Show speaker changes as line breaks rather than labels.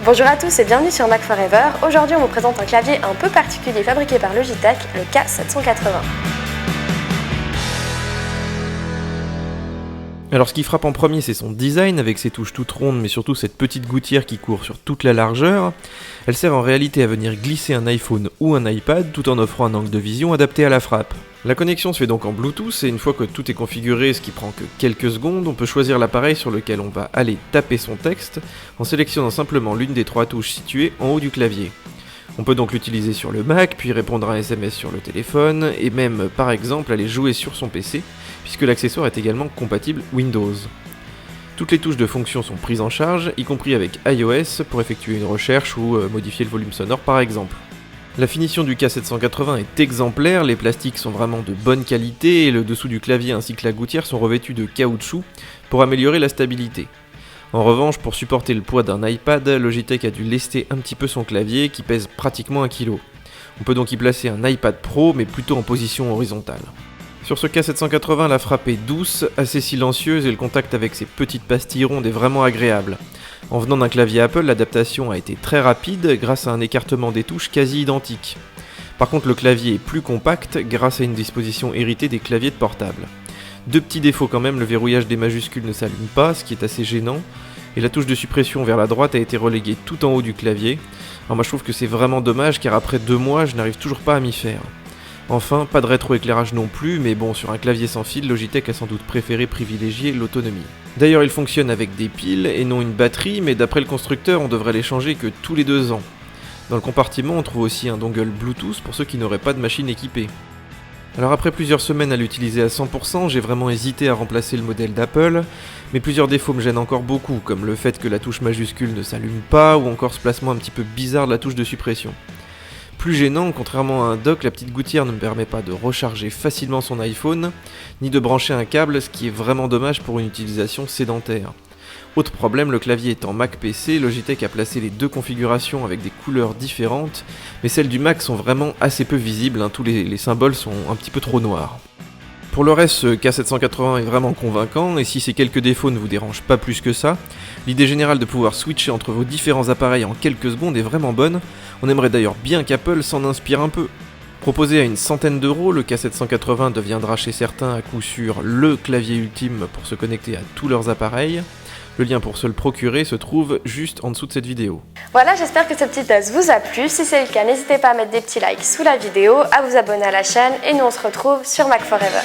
Bonjour à tous et bienvenue sur Mac Forever. Aujourd'hui on vous présente un clavier un peu particulier fabriqué par Logitech, le K780.
Alors ce qui frappe en premier, c'est son design avec ses touches toutes rondes mais surtout cette petite gouttière qui court sur toute la largeur. Elle sert en réalité à venir glisser un iPhone ou un iPad tout en offrant un angle de vision adapté à la frappe. La connexion se fait donc en Bluetooth et une fois que tout est configuré, ce qui prend que quelques secondes, on peut choisir l'appareil sur lequel on va aller taper son texte en sélectionnant simplement l'une des trois touches situées en haut du clavier. On peut donc l'utiliser sur le Mac, puis répondre à un SMS sur le téléphone, et même par exemple aller jouer sur son PC, puisque l'accessoire est également compatible Windows. Toutes les touches de fonction sont prises en charge, y compris avec iOS pour effectuer une recherche ou modifier le volume sonore par exemple. La finition du K780 est exemplaire, les plastiques sont vraiment de bonne qualité et le dessous du clavier ainsi que la gouttière sont revêtus de caoutchouc pour améliorer la stabilité. En revanche, pour supporter le poids d'un iPad, Logitech a dû lester un petit peu son clavier qui pèse pratiquement 1 kg. On peut donc y placer un iPad Pro mais plutôt en position horizontale. Sur ce K780, la frappe est douce, assez silencieuse et le contact avec ces petites pastilles rondes est vraiment agréable. En venant d'un clavier Apple, l'adaptation a été très rapide grâce à un écartement des touches quasi identique. Par contre, le clavier est plus compact grâce à une disposition héritée des claviers de portable. Deux petits défauts quand même, le verrouillage des majuscules ne s'allume pas, ce qui est assez gênant, et la touche de suppression vers la droite a été reléguée tout en haut du clavier. Alors moi je trouve que c'est vraiment dommage car après 2 mois, je n'arrive toujours pas à m'y faire. Enfin, pas de rétroéclairage non plus, mais bon, sur un clavier sans fil, Logitech a sans doute préféré privilégier l'autonomie. D'ailleurs, il fonctionne avec des piles et non une batterie, mais d'après le constructeur, on devrait les changer que tous les 2 ans. Dans le compartiment, on trouve aussi un dongle Bluetooth pour ceux qui n'auraient pas de machine équipée. Alors après plusieurs semaines à l'utiliser à 100%, j'ai vraiment hésité à remplacer le modèle d'Apple, mais plusieurs défauts me gênent encore beaucoup, comme le fait que la touche majuscule ne s'allume pas, ou encore ce placement un petit peu bizarre de la touche de suppression. Plus gênant, contrairement à un dock, la petite gouttière ne me permet pas de recharger facilement son iPhone, ni de brancher un câble, ce qui est vraiment dommage pour une utilisation sédentaire. Autre problème, le clavier étant Mac PC, Logitech a placé les 2 configurations avec des couleurs différentes, mais celles du Mac sont vraiment assez peu visibles, tous les symboles sont un petit peu trop noirs. Pour le reste, ce K780 est vraiment convaincant, et si ces quelques défauts ne vous dérangent pas plus que ça, l'idée générale de pouvoir switcher entre vos différents appareils en quelques secondes est vraiment bonne. On aimerait d'ailleurs bien qu'Apple s'en inspire un peu. Proposé à une centaine d'euros, le K780 deviendra chez certains à coup sûr le clavier ultime pour se connecter à tous leurs appareils. Le lien pour se le procurer se trouve juste en dessous de cette vidéo.
Voilà, j'espère que ce petit test vous a plu. Si c'est le cas, n'hésitez pas à mettre des petits likes sous la vidéo, à vous abonner à la chaîne et nous on se retrouve sur Mac Forever.